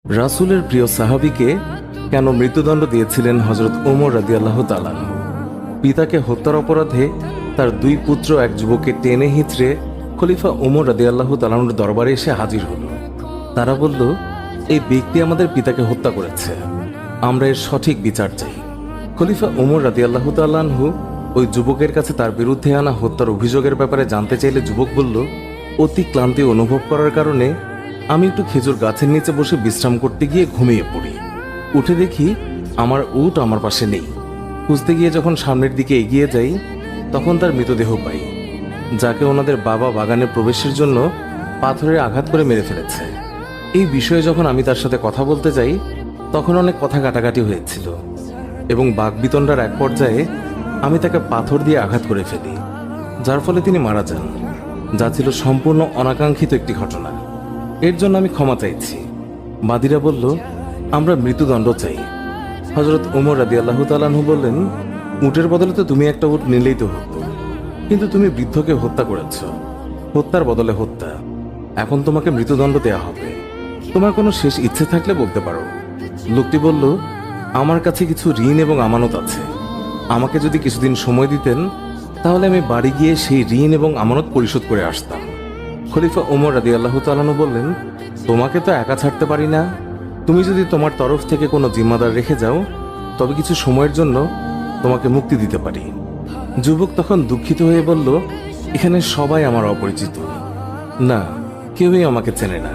রাসূলের প্রিয় সাহাবীকে কেন মৃত্যুদণ্ড দিয়েছিলেন হযরত ওমর রাদিয়াল্লাহু তাআলা আনহু? পিতাকে হত্যার অপরাধে তার দুই পুত্র এক যুবককে টেনে হিঁচড়ে খলিফা ওমর রাদিয়াল্লাহু তাআলা আনহুর দরবারে এসে হাজির হল। তারা বলল, এই ব্যক্তি আমাদের পিতাকে হত্যা করেছে, আমরা এর সঠিক বিচার চাই। খলিফা ওমর রাদিয়াল্লাহু তাআলা আনহু ওই যুবকের কাছে তার বিরুদ্ধে আনা হত্যার অভিযোগের ব্যাপারে জানতে চাইলে যুবক বলল, অতি ক্লান্তি অনুভব করার কারণে আমি একটু খেজুর গাছের নিচে বসে বিশ্রাম করতে গিয়ে ঘুমিয়ে পড়ি। উঠে দেখি আমার উট আমার পাশে নেই। খুঁজতে গিয়ে যখন সামনের দিকে এগিয়ে যাই তখন তার মৃতদেহ পাই, যাকে ওনাদের বাবা বাগানে প্রবেশের জন্য পাথরে আঘাত করে মেরে ফেলেছে। এই বিষয়ে যখন আমি তার সাথে কথা বলতে যাই তখন অনেক কথা কাটাকাটি হয়েছিল এবং বাকবিতণ্ডার এক পর্যায়ে আমি তাকে পাথর দিয়ে আঘাত করে ফেলি, যার ফলে তিনি মারা যান, যা ছিল সম্পূর্ণ অনাকাঙ্ক্ষিত একটি ঘটনা। এর জন্য আমি ক্ষমা চাইছি। বাদীরা বলল, আমরা মৃত্যুদণ্ড চাই। হযরত ওমর রাদিয়াল্লাহু তাআলা আনহু বললেন, উটের বদলে তো তুমি একটা উট নিলেই তো হতো, কিন্তু তুমি বৃদ্ধকে হত্যা করেছ, হত্যার বদলে হত্যা। এখন তোমাকে মৃত্যুদণ্ড দেওয়া হবে। তোমার কোনো শেষ ইচ্ছে থাকলে বলতে পারো। লোকটি বলল, আমার কাছে কিছু ঋণ এবং আমানত আছে। আমাকে যদি কিছুদিন সময় দিতেন তাহলে আমি বাড়ি গিয়ে সেই ঋণ এবং আমানত পরিশোধ করে আসতাম। খলিফা ওমর রাদিয়াল্লাহু তাআলা আনহু বললেন, তোমাকে তো একা ছাড়তে পারি না। তুমি যদি তোমার তরফ থেকে কোনো জিম্মাদার রেখে যাও তবে কিছু সময়ের জন্য তোমাকে মুক্তি দিতে পারি। যুবক তখন দুঃখিত হয়ে বলল, এখানে সবাই আমার অপরিচিত, না কেউই আমাকে চেনে না,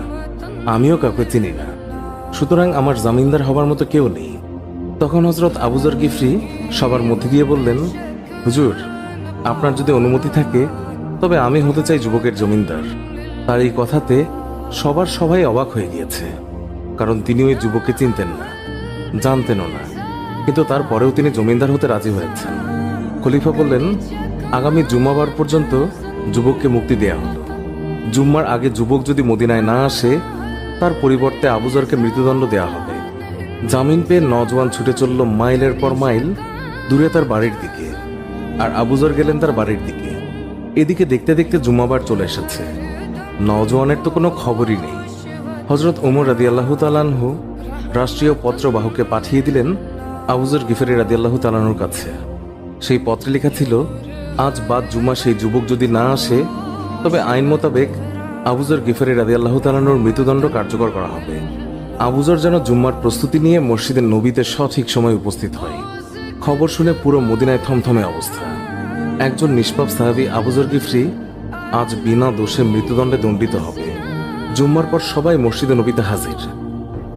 আমিও কাউকে চিনি না, সুতরাং আমার জামিনদার হবার মতো কেউ নেই। তখন হযরত আবু যর গিফরি সবার মধ্যে দিয়ে বললেন, হুজুর, আপনার যদি অনুমতি থাকে তবে আমি হতে চাই যুবকের জমিনদার। তার এই কথাতে সবাই অবাক হয়ে গিয়েছে, কারণ তিনি ওই যুবককে চিনতেন না, জানতেনও না, কিন্তু তারপরেও তিনি জমিনদার হতে রাজি হয়েছেন। খলিফা বললেন, আগামী জুম্মাবার পর্যন্ত যুবককে মুক্তি দেয়া হলো। জুম্মার আগে যুবক যদি মদিনায় না আসে তার পরিবর্তে আবু যরকে মৃত্যুদণ্ড দেয়া হবে। জামিন পেয়ে নওজোয়ান ছুটে চলল মাইলের পর মাইল দূরে তার বাড়ির দিকে, আর আবু যর গেলেন তার বাড়ির দিকে। এদিকে দেখতে দেখতে জুম্মাবার চলে এসেছে। নওজোয়ানের তো কোনো খবরই নেই। হযরত ওমর রাদিয়াল্লাহু তাআলা আনহু রাষ্ট্রীয় পত্রবাহককে পাঠিয়ে দিলেন আবু যর গিফরি রাদিয়াল্লাহু তাআলা আনহুর কাছে। সেই পত্রে লেখা ছিল, আজ বাদ জুমা সেই যুবক যদি না আসে তবে আইন মোতাবেক আবু যর গিফরি রাদিয়াল্লাহু তাআলা আনহুর মৃত্যুদণ্ড কার্যকর করা হবে। আবু যর যেন জুম্মার প্রস্তুতি নিয়ে মসজিদে নবীতে সঠিক সময় উপস্থিত হয়। খবর শুনে পুরো মদিনায় থমথমে অবস্থা। একজন নিষ্পাপ সাহাবী আবু যর গিফরি আজ বিনা দোষে মৃত্যুদণ্ডে দণ্ডিত হবে। জুম্মার পর সবাই মসজিদে নবীতে হাজির।